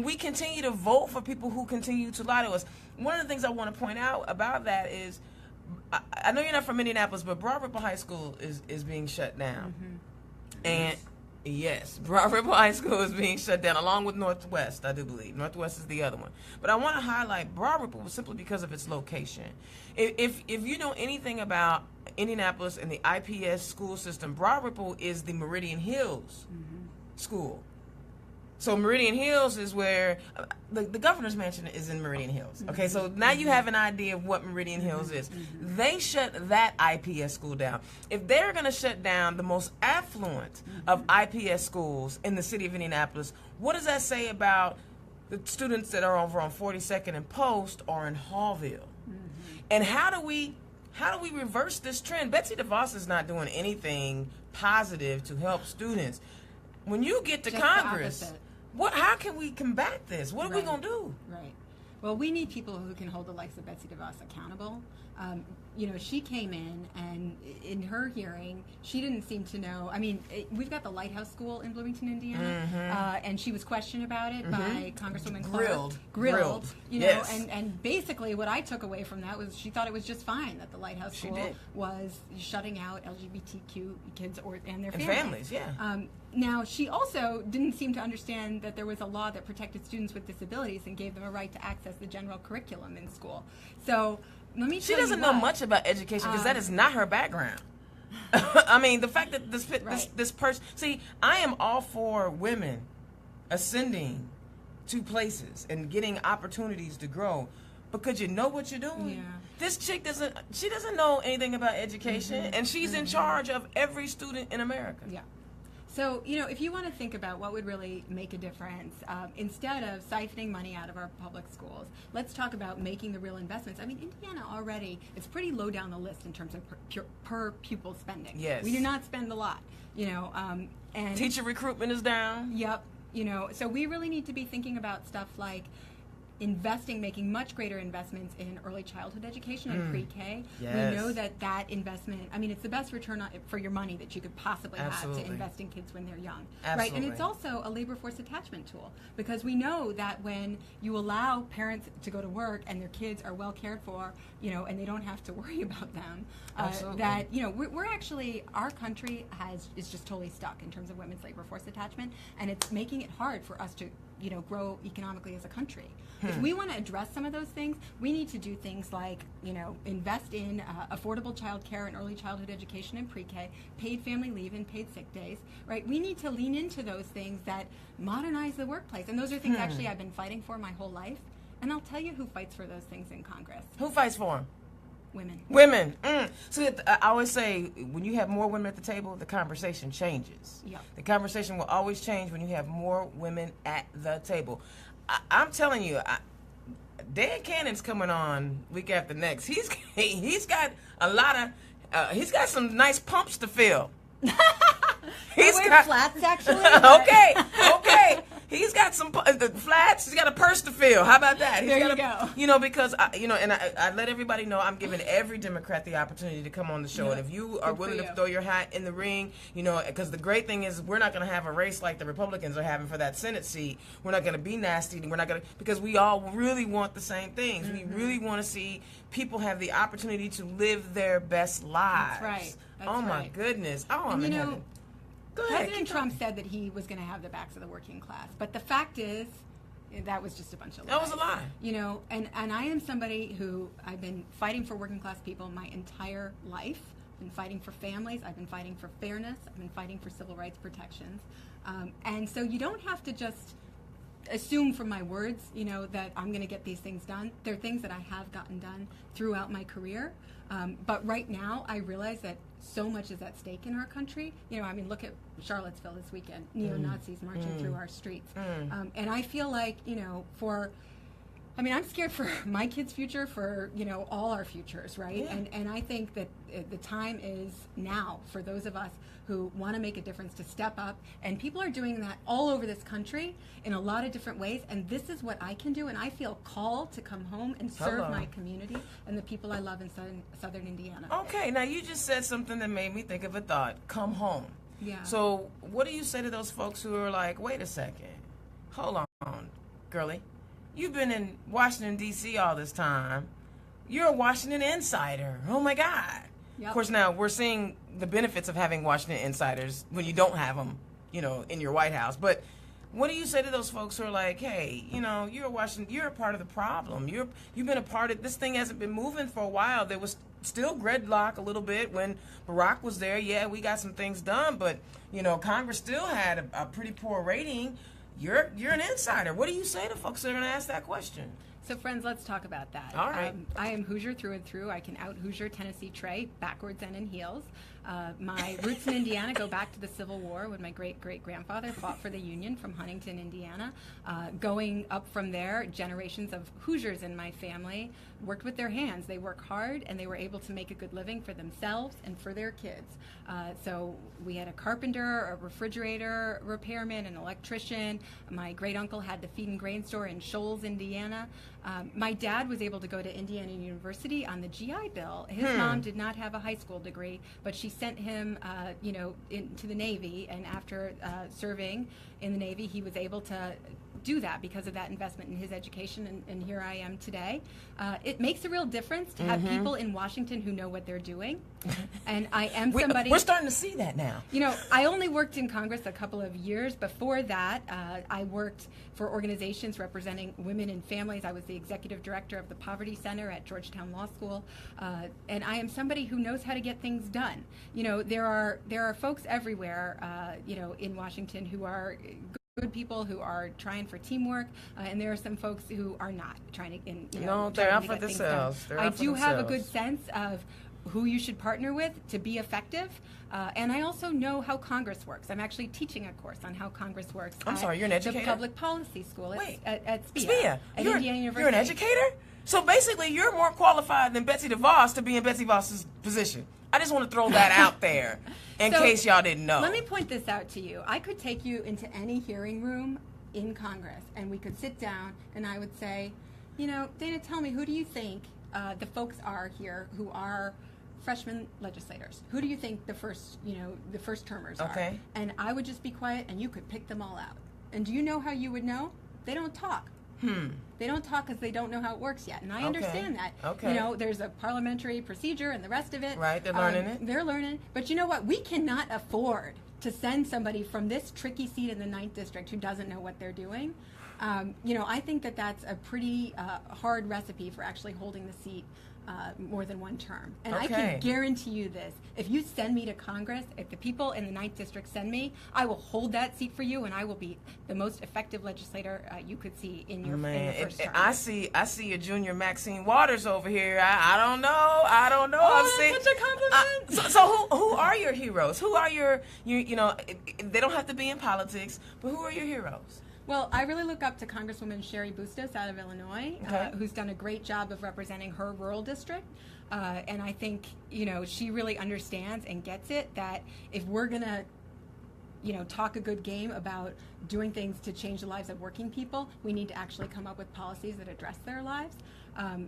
we continue to vote for people who continue to lie to us. One of the things I want to point out about that is, I know you're not from Indianapolis, but Broad Ripple High School is being shut down. And yes, Broad Ripple High School is being shut down, along with Northwest, I do believe. Northwest is the other one. But I want to highlight Broad Ripple simply because of its location. If you know anything about Indianapolis and the IPS school system, Broad Ripple is the Meridian Hills school. So Meridian Hills is where the governor's mansion is in Meridian Hills. Okay, so now you have an idea of what Meridian Hills is. They shut that IPS school down. If they're going to shut down the most affluent of IPS schools in the city of Indianapolis, what does that say about the students that are over on 42nd and Post or in Hallville? And how do we reverse this trend? Betsy DeVos is not doing anything positive to help students. When you get to Congress, how can we combat this? What are we going to do? Right. Well, we need people who can hold the likes of Betsy DeVos accountable. She came in, and in her hearing, she didn't seem to know. I mean, we've got the Lighthouse School in Bloomington, Indiana, and she was questioned about it by Congresswoman Clark. Grilled. And basically what I took away from that was she thought it was just fine that the Lighthouse School was shutting out LGBTQ kids and their families. Now, she also didn't seem to understand that there was a law that protected students with disabilities and gave them a right to access the general curriculum in school. So let me tell you, she doesn't know much about education because that is not her background. I mean, the fact that this person... See, I am all for women ascending to places and getting opportunities to grow. But could you know what you're doing? Yeah. This chick doesn't know anything about education, and she's in charge of every student in America. Yeah. So, if you want to think about what would really make a difference, instead of siphoning money out of our public schools, let's talk about making the real investments. I mean, Indiana already, it's pretty low down the list in terms of per pupil spending. Yes. We do not spend a lot, and teacher recruitment is down. Yep. So we really need to be thinking about stuff like making much greater investments in early childhood education and pre-K. Yes. We know that investment, it's the best return for your money that you could possibly have to invest in kids when they're young. Absolutely. Right? And it's also a labor force attachment tool, because we know that when you allow parents to go to work and their kids are well cared for, and they don't have to worry about them, that, we're actually, our country is just totally stuck in terms of women's labor force attachment, and it's making it hard for us to grow economically as a country. If we want to address some of those things, we need to do things like, invest in affordable child care and early childhood education and pre-K, paid family leave and paid sick days, right? We need to lean into those things that modernize the workplace. And those are things actually I've been fighting for my whole life. And I'll tell you who fights for those things in Congress. Who fights for them? Women. Women. So I always say, when you have more women at the table, the conversation changes. Yep. The conversation will always change when you have more women at the table. I'm telling you, Dan Cannon's coming on week after next. He's got a lot of he's got some nice pumps to fill. He's got flats actually. Okay. He's got some flats. He's got a purse to fill. How about that? There you go. You know, because I let everybody know I'm giving every Democrat the opportunity to come on the show, and if you are willing to throw your hat in the ring, because the great thing is we're not going to have a race like the Republicans are having for that Senate seat. We're not going to be nasty. We're not going to, because we all really want the same things. We really want to see people have the opportunity to live their best lives. That's right. Oh my goodness. Oh, I'm in heaven. President Trump said that he was going to have the backs of the working class, but the fact is, that was just a bunch of lies. That was a lie. And I am somebody who I've been fighting for working class people my entire life. I've been fighting for families. I've been fighting for fairness. I've been fighting for civil rights protections. And so you don't have to just assume from my words, that I'm going to get these things done. They're things that I have gotten done throughout my career. But right now, I realize that so much is at stake in our country. Look at Charlottesville this weekend, neo-Nazis marching through our streets. And I feel like, I'm scared for my kids' future, for, all our futures, right? Yeah. And I think that the time is now for those of us who want to make a difference to step up. And people are doing that all over this country in a lot of different ways. And this is what I can do. And I feel called to come home and serve my community and the people I love in southern Indiana. Okay, now you just said something that made me think of a thought. Come home. Yeah. So what do you say to those folks who are like, wait a second, hold on, girlie. You've been in Washington, D.C. all this time. You're a Washington insider. Oh, my God. Yep. Of course, now we're seeing the benefits of having Washington insiders when you don't have them, in your White House. But what do you say to those folks who are like, hey, you're a part of the problem. You've been a part of, this thing hasn't been moving for a while. There was still gridlock a little bit when Barack was there. Yeah, we got some things done, but, Congress still had a pretty poor rating. You're an insider. What do you say to folks that are going to ask that question? So, friends, let's talk about that. All right. I am Hoosier through and through. I can out-Hoosier Tennessee Trey, backwards and in heels. My roots in Indiana go back to the Civil War when my great-great-grandfather fought for the Union from Huntington, Indiana. Going up from there, generations of Hoosiers in my family worked with their hands. They work hard, and they were able to make a good living for themselves and for their kids. So we had a carpenter, a refrigerator repairman, an electrician. My great-uncle had the feed and grain store in Shoals, Indiana. My dad was able to go to Indiana University on the GI Bill. His mom did not have a high school degree, but she sent him, into the Navy. And after serving in the Navy, he was able to do that because of that investment in his education, and here I am today. It makes a real difference to have people in Washington who know what they're doing, and I am somebody... We're starting to see that now. I only worked in Congress a couple of years. Before that, I worked for organizations representing women and families. I was the executive director of the Poverty Center at Georgetown Law School, and I am somebody who knows how to get things done. There are folks everywhere, in Washington who are good people who are trying for teamwork, and there are some folks who are not trying to. They're out for themselves. I do have a good sense of who you should partner with to be effective, and I also know how Congress works. I'm actually teaching a course on how Congress works. I'm sorry, you're an educator? The Public Policy School at SPIA. SPIA. At Indiana University. You're an educator? So basically, you're more qualified than Betsy DeVos to be in Betsy DeVos's position. I just want to throw that out there in case y'all didn't know. Let me point this out to you. I could take you into any hearing room in Congress, and we could sit down, and I would say, Dana, tell me, who do you think the folks are here who are freshman legislators? Who do you think the first termers are? Okay. And I would just be quiet, and you could pick them all out. And do you know how you would know? They don't talk. They don't talk because they don't know how it works yet, and I understand that. Okay. There's a parliamentary procedure and the rest of it. Right, they're learning it. They're learning, but you know what? We cannot afford to send somebody from this tricky seat in the 9th District who doesn't know what they're doing. I think that that's a pretty hard recipe for actually holding the seat more than one term. And I can guarantee you this. If you send me to Congress, if the people in the 9th District send me, I will hold that seat for you, and I will be the most effective legislator you could see in your first term. I see your junior Maxine Waters over here. I don't know. Oh, that's such a compliment. So who are your heroes? Who are your they don't have to be in politics, but who are your heroes? Well, I really look up to Congresswoman Cheri Bustos out of Illinois, who's done a great job of representing her rural district. And I think, she really understands and gets it that if we're going to, talk a good game about doing things to change the lives of working people, we need to actually come up with policies that address their lives.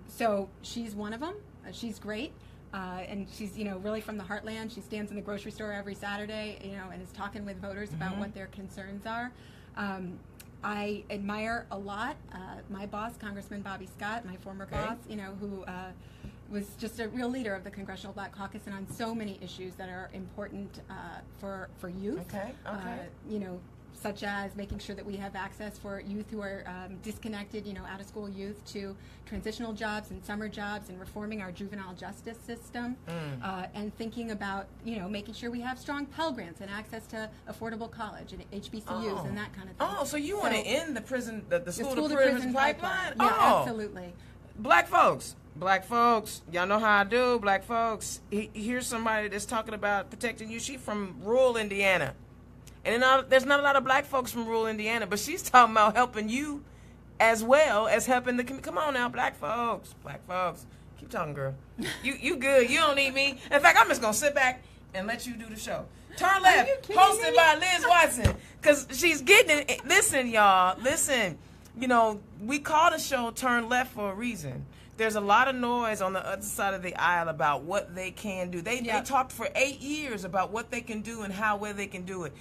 So she's one of them. She's great. And she's, really from the heartland. She stands in the grocery store every Saturday, and is talking with voters about what their concerns are. I admire a lot my boss, Congressman Bobby Scott, my former boss, who was just a real leader of the Congressional Black Caucus and on so many issues that are important for youth. Such as making sure that we have access for youth who are disconnected, out of school youth, to transitional jobs and summer jobs, and reforming our juvenile justice system, and thinking about, making sure we have strong Pell Grants and access to affordable college and HBCUs and that kind of thing. Oh, so you want to end the prison, the school to prison pipeline? Yeah, absolutely. Black folks, y'all know how I do. Black folks, here's somebody that's talking about protecting you. She's from rural Indiana. And there's not a lot of black folks from rural Indiana, but she's talking about helping you as well as helping the community. Come on now, black folks. Keep talking, girl. You good. You don't need me. In fact, I'm just going to sit back and let you do the show. Turn Left, hosted by Liz Watson, because she's getting it. Listen, y'all. Listen. We call the show Turn Left for a reason. There's a lot of noise on the other side of the aisle about what they can do. They talked for 8 years about what they can do and how well they can do it.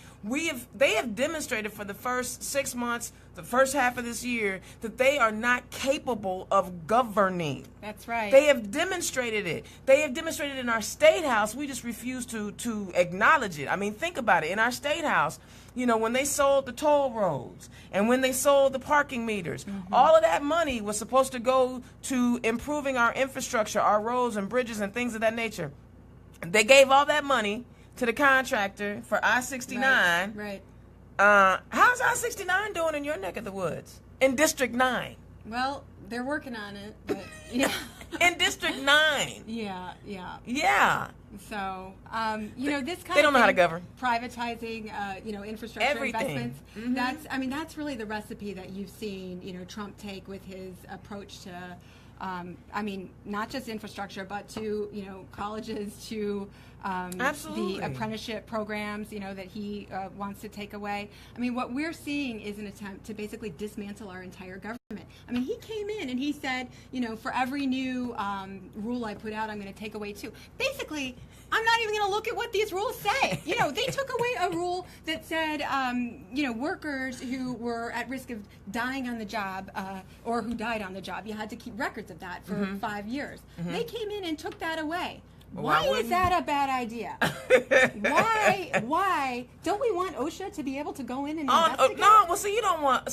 They have demonstrated for the first 6 months, the first half of this year, that they are not capable of governing. That's right. They have demonstrated it. They have demonstrated it in our State House. We just refuse to acknowledge it. I mean, think about it. In our State House, when they sold the toll roads and when they sold the parking meters, all of that money was supposed to go to improving our infrastructure, our roads and bridges and things of that nature. They gave all that money to the contractor for I-69. Right. How's I-69 doing in your neck of the woods? In District 9? Well, they're working on it, but, In District 9? Yeah. So, this kind they don't know how to govern. Privatizing, infrastructure Everything. investments. That's really the recipe that you've seen, Trump take with his approach to, not just infrastructure, but to, colleges, to the apprenticeship programs, that he wants to take away. What we're seeing is an attempt to basically dismantle our entire government. He came in and he said, for every new rule I put out, I'm going to take away 2. Basically, I'm not even going to look at what these rules say. They took away a rule that said, workers who were at risk of dying on the job or who died on the job, you had to keep records of that for 5 years. They came in and took that away. Why is that a bad idea? Why don't we want OSHA to be able to go in and investigate? No, well, see, you don't want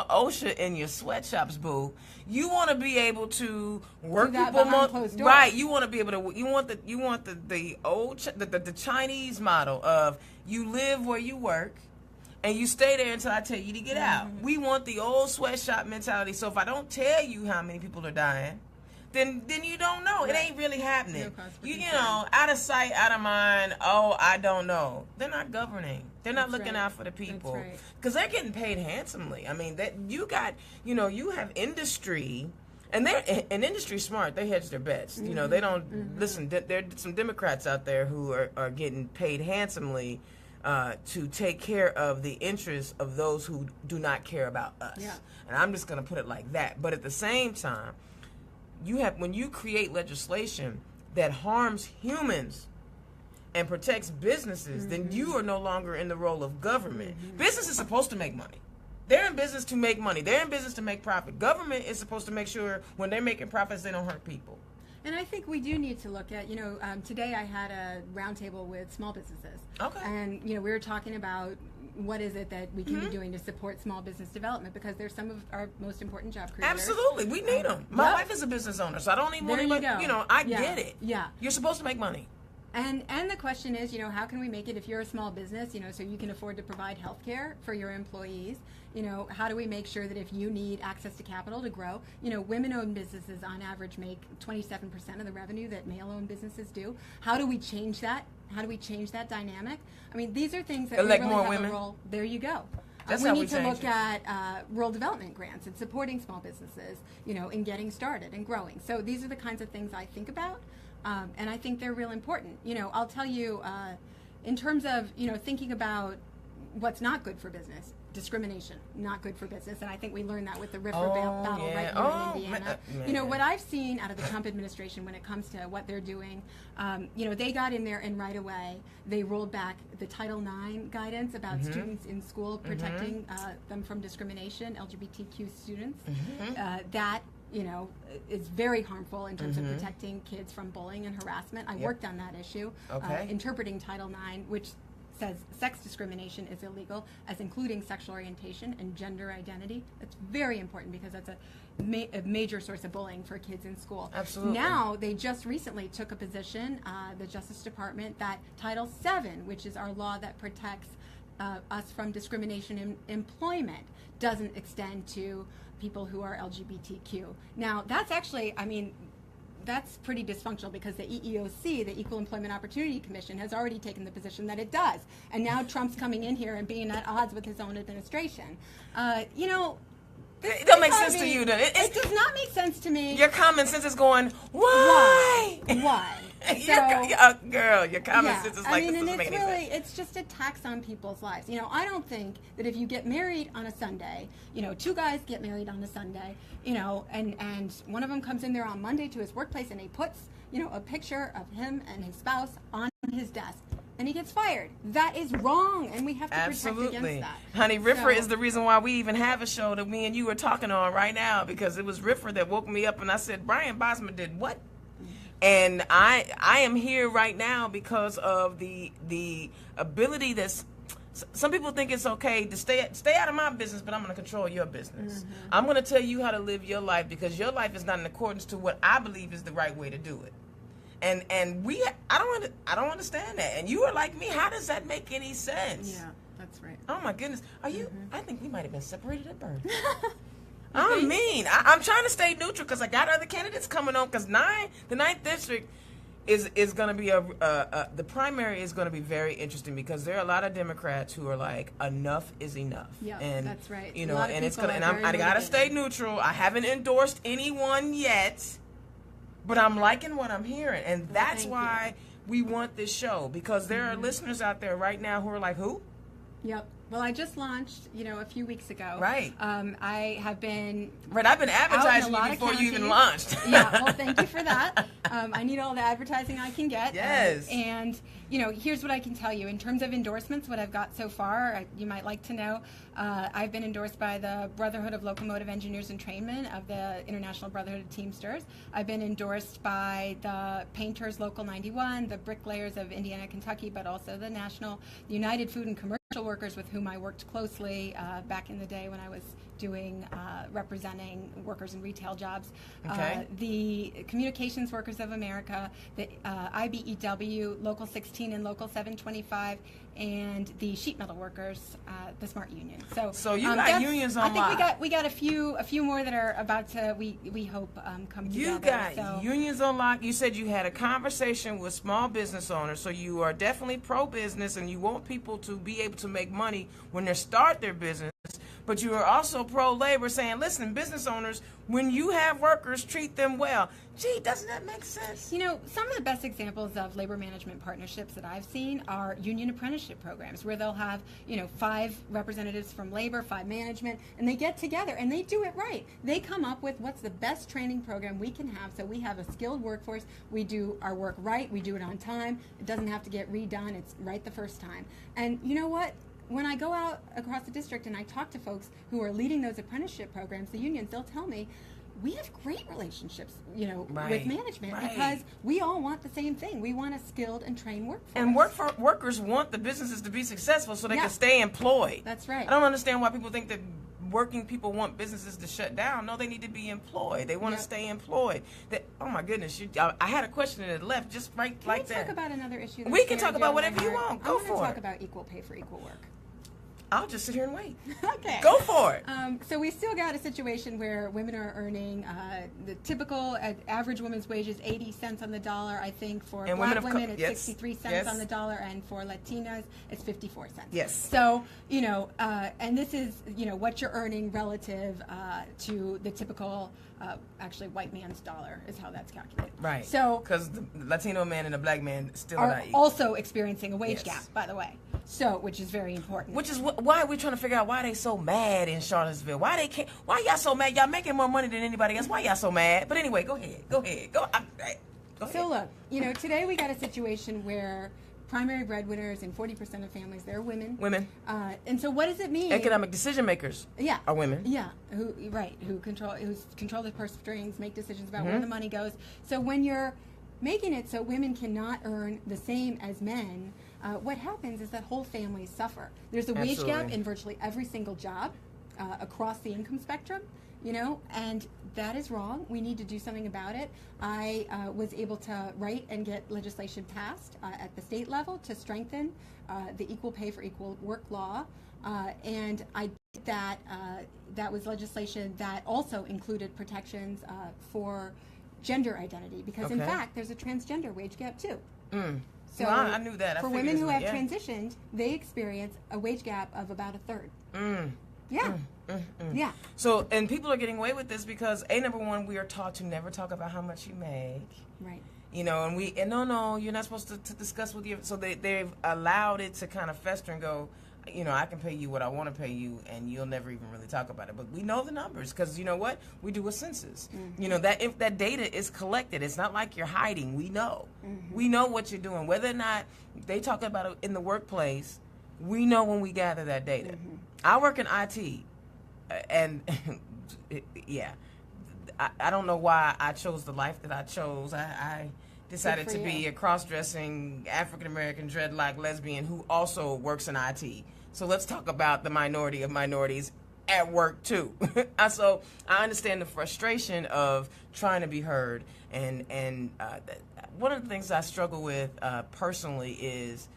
OSHA in your sweatshops, boo. You want to be able to work people right. You want to be able to. You want the old the Chinese model of you live where you work. And you stay there until I tell you to get out. We want the old sweatshop mentality. So if I don't tell you how many people are dying, then you don't know. It ain't really happening. Out of sight, out of mind. Oh, I don't know. They're not governing. They're not looking out for the people. Because they're getting paid handsomely. You have industry, and industry's smart. They hedge their bets. They don't listen. There are some Democrats out there who are getting paid handsomely to take care of the interests of those who do not care about us. And I'm just going to put it like that. But at the same time, when you create legislation that harms humans and protects businesses, then you are no longer in the role of government. Business is supposed to make money. They're in business to make money. They're in business to make profit. Government is supposed to make sure when they're making profits, they don't hurt people. And I think we do need to look at, today I had a roundtable with small businesses. Okay. And, we were talking about what is it that we can be doing to support small business development, because they're some of our most important job creators. Absolutely. We need them. My wife is a business owner, so I don't even want There to, you go. I get it. Yeah. You're supposed to make money. And the question is, how can we make it, if you're a small business, so you can afford to provide health care for your employees? How do we make sure that if you need access to capital to grow, women-owned businesses on average make 27% of the revenue that male-owned businesses do. How do we change that? How do we change that dynamic? I mean, these are things that Elect we really more have women. a role. There you go. That's we how need we to change look it. at rural development grants and supporting small businesses, in getting started and growing. So these are the kinds of things I think about, and I think they're real important. I'll tell you, in terms of, thinking about what's not good for business, discrimination, not good for business, and I think we learned that with the RIFRA battle right here in Indiana. What I've seen out of the Trump administration when it comes to what they're doing, they got in there and right away they rolled back the Title IX guidance about students in school protecting them from discrimination, LGBTQ students. That is very harmful in terms of protecting kids from bullying and harassment. I worked on that issue, interpreting Title IX, which says sex discrimination is illegal, as including sexual orientation and gender identity. That's very important because that's a major source of bullying for kids in school. Absolutely. Now, they just recently took a position, the Justice Department, that Title VII, which is our law that protects us from discrimination in employment, doesn't extend to people who are LGBTQ. Now, that's actually, that's pretty dysfunctional because the EEOC, the Equal Employment Opportunity Commission, has already taken the position that it does. And now Trump's coming in here and being at odds with his own administration. It don't make sense to you, does it? It does not make sense to me. Your common sense is going, why? Why? Girl, your common sense is like, this doesn't make any sense. It's just a tax on people's lives. I don't think that if you get married on a Sunday, two guys get married on a Sunday, and one of them comes in there on Monday to his workplace and he puts, a picture of him and his spouse on his desk, and he gets fired. That is wrong, and we have to protect against that. Honey, RIFRA is the reason why we even have a show that me and you are talking on right now, because it was RIFRA that woke me up and I said, Brian Bosma did what? And I am here right now because of the ability that's, some people think it's okay to stay out of my business, but I'm going to control your business. I'm going to tell you how to live your life, because your life is not in accordance to what I believe is the right way to do it. And I don't understand that. And you are like me. How does that make any sense? Yeah, that's right. Oh my goodness. Are you? I think we might have been separated at birth. I'm trying to stay neutral because I got other candidates coming on. Because the 9th district is going to be the primary is going to be very interesting, because there are a lot of Democrats who are like, enough is enough. Yeah, and that's right. And it's gonna, and I gotta stay neutral. I haven't endorsed anyone yet, but I'm liking what I'm hearing, and that's why we want this show, because there are listeners out there right now who are like, who? Yep. Well, I just launched, a few weeks ago. Right. I have been. Right. I've been advertising you before you even launched. Yeah. Well, thank you for that. I need all the advertising I can get. Yes. And here's what I can tell you in terms of endorsements. What I've got so far, you might like to know. I've been endorsed by the Brotherhood of Locomotive Engineers and Trainmen of the International Brotherhood of Teamsters. I've been endorsed by the Painters Local 91, the Bricklayers of Indiana, Kentucky, but also the United Food and Commercial Workers, with whom I worked closely back in the day when I was doing representing workers in retail jobs. Okay. The Communications Workers of America, the IBEW, Local 16 and Local 725, and the Sheet Metal Workers, the Smart Union. So you got unions on I think we got a few more that are about to we hope come together. You got unions on lock. You said you had a conversation with small business owners, so you are definitely pro-business, and you want people to be able to make money when they start their business. But you are also pro-labor, saying, listen, business owners, when you have workers, treat them well. Gee, doesn't that make sense? Some of the best examples of labor management partnerships that I've seen are union apprenticeship programs, where they'll have, 5 representatives from labor, 5 management, and they get together and they do it right. They come up with what's the best training program we can have, so we have a skilled workforce. We do our work right. We do it on time. It doesn't have to get redone. It's right the first time. And you know what? When I go out across the district and I talk to folks who are leading those apprenticeship programs, the unions, they'll tell me, we have great relationships, you know, Right. with management Right. because we all want the same thing. We want a skilled and trained workforce. And workers want the businesses to be successful so they Yeah. can stay employed. That's right. I don't understand why people think that working people want businesses to shut down. No, they need to be employed. They want to Yep. stay employed. Oh my goodness, I had a question and it left just right Can like we talk that. about another issue? We can talk about whatever you I want. Go want to for talk it. about equal pay for equal work. I'll just sit here and wait. Okay. Go for it. So we still got a situation where women are earning the typical average woman's wage is 80 cents on the dollar. I think for And black women of women it's yes, 63 cents yes. on the dollar, and for Latinas it's 54 cents. Yes. So you know, and this is what you're earning relative to the typical actually white man's dollar is how that's calculated. Right. So because the Latino man and the black man still are not equal. also experiencing a wage Yes. gap, by the way. So which is very important. Which is why we're trying to figure out why they so mad in Charlottesville. Why they can't? Why y'all so mad? Y'all making more money than anybody else. Why y'all so mad? But anyway, go ahead. Go ahead. Go ahead. So look, today we got a situation where primary breadwinners in 40% of families, they're women. Women. And so what does it mean? Economic decision makers. Yeah. Are women. Yeah. Who control the purse strings, make decisions about Mm-hmm. where the money goes. So when you're making it so women cannot earn the same as men, what happens is that whole families suffer. There's a wage gap Absolutely. in virtually every single job across the income spectrum. And that is wrong. We need to do something about it. I was able to write and get legislation passed at the state level to strengthen the equal pay for equal work law. And I did that. That was legislation that also included protections for gender identity, because in Okay. fact, there's a transgender wage gap too. So Well, I knew that. I for figured women who as have much, yeah. transitioned, they experience a wage gap of about a third. Yeah. Yeah. So, and people are getting away with this because number one, we are taught to never talk about how much you make. Right. And no, you're not supposed to discuss with you. So they've allowed it to kind of fester and go, I can pay you what I want to pay you, and you'll never even really talk about it. But we know the numbers because you know what? We do a census. That if that data is collected, it's not like you're hiding. We know. We know what you're doing. Whether or not they talk about it in the workplace, we know when we gather that data. I work in IT, and yeah, I don't know why I chose the life that I chose. I decided Good to for be you. a cross-dressing African-American dreadlock lesbian who also works in IT. So let's talk about the minority of minorities at work too. So I understand the frustration of trying to be heard, and one of the things I struggle with personally is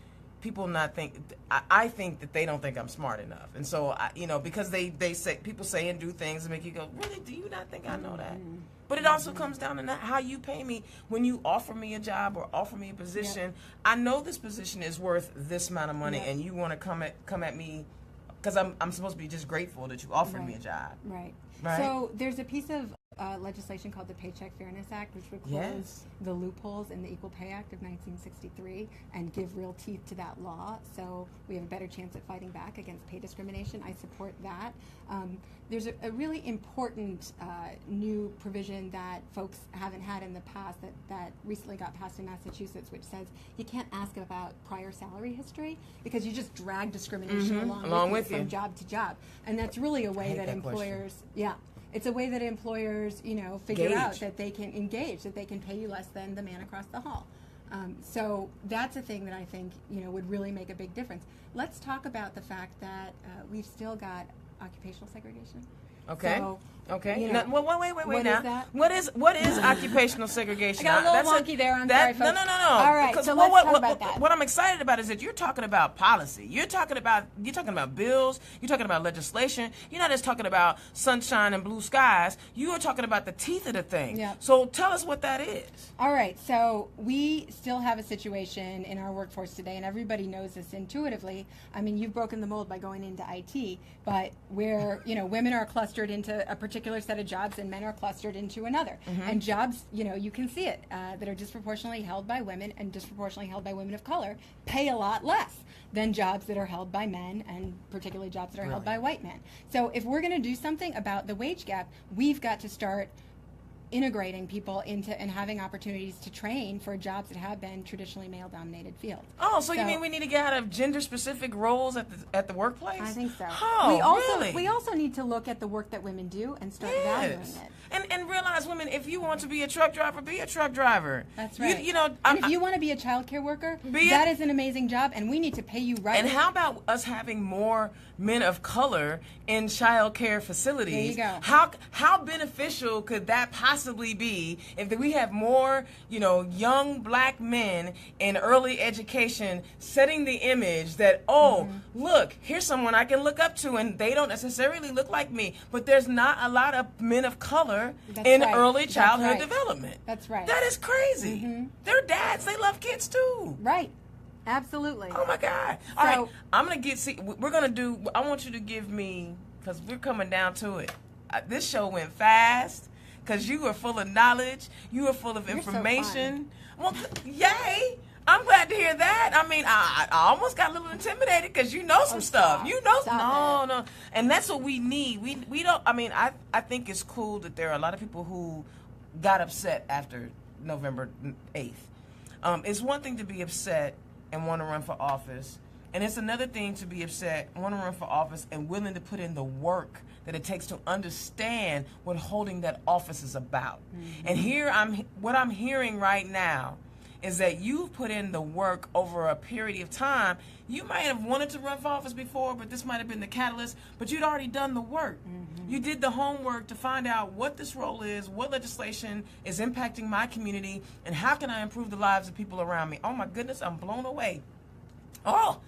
people not think. I think that they don't think I'm smart enough, and so because they say, people say and do things and make you go, really? Do you not think I know that? But it also comes down to how you pay me. When you offer me a job or offer me a position, I know this position is worth this amount of money, and you want to come at me because I'm supposed to be just grateful that you offered me a job. Right. Right. So there's a piece of legislation called the Paycheck Fairness Act, which would close Yes. the loopholes in the Equal Pay Act of 1963 and give real teeth to that law. So we have a better chance at fighting back against pay discrimination. I support that. There's a really important new provision that folks haven't had in the past that recently got passed in Massachusetts, which says you can't ask about prior salary history because you just drag discrimination along with you from job to job. And that's really a way hate that that question. employers, it's a way that employers, figure Gauge. out that they can engage, that they can pay you less than the man across the hall. So that's a thing that I think, would really make a big difference. Let's talk about the fact that we've still got occupational segregation. Okay. So, Okay. you Now, know, wait what now. is that? What is occupational segregation? I got a little That's wonky there. I'm sorry, No, folks. no. All right, Because so let's talk about that. What I'm excited about is that you're talking about policy. You're talking about bills. You're talking about legislation. You're not just talking about sunshine and blue skies. You are talking about the teeth of the thing. Yep. So tell us what that is. All right, so we still have a situation in our workforce today, and everybody knows this intuitively. I mean, you've broken the mold by going into IT, but where women are clustered into a particular set of jobs and men are clustered into another. And jobs, you can see it, that are disproportionately held by women and disproportionately held by women of color pay a lot less than jobs that are held by men, and particularly jobs that are held by white men. So if we're going to do something about the wage gap, we've got to start integrating people into and having opportunities to train for jobs that have been traditionally male-dominated fields. Oh, so you mean we need to get out of gender-specific roles at the workplace? I think so. Oh, really? We also need to look at the work that women do and start valuing it. And realize, women, if you want to be a truck driver, be a truck driver. That's right. And if you want to be a child care worker, that is an amazing job, and we need to pay you right. And how about us having more men of color in child care facilities? There you go. How beneficial could that possibly be if we have more, young black men in early education setting the image that, look, here's someone I can look up to, and they don't necessarily look like me, but there's not a lot of men of color in early childhood development. That's right. That is crazy. They're dads. They love kids too. Right. Absolutely. Oh my God. All right. I'm going to we're going to do, I want you to give me, because we're coming down to it. This show went fast because you were full of knowledge. You were full of information. So fun. Well, yay. I'm glad to hear that. I mean, I almost got a little intimidated because you know some stuff. Stop. You know, Stop no. And that's what we need. We don't, I think it's cool that there are a lot of people who got upset after November 8th. It's one thing to be upset and want to run for office, and it's another thing to be upset, want to run for office, and willing to put in the work that it takes to understand what holding that office is about. And here what I'm hearing right now is that you've put in the work over a period of time. You might have wanted to run for office before, but this might have been the catalyst, but you'd already done the work. You did the homework to find out what this role is, what legislation is impacting my community, and how can I improve the lives of people around me. Oh my goodness, I'm blown away. Oh,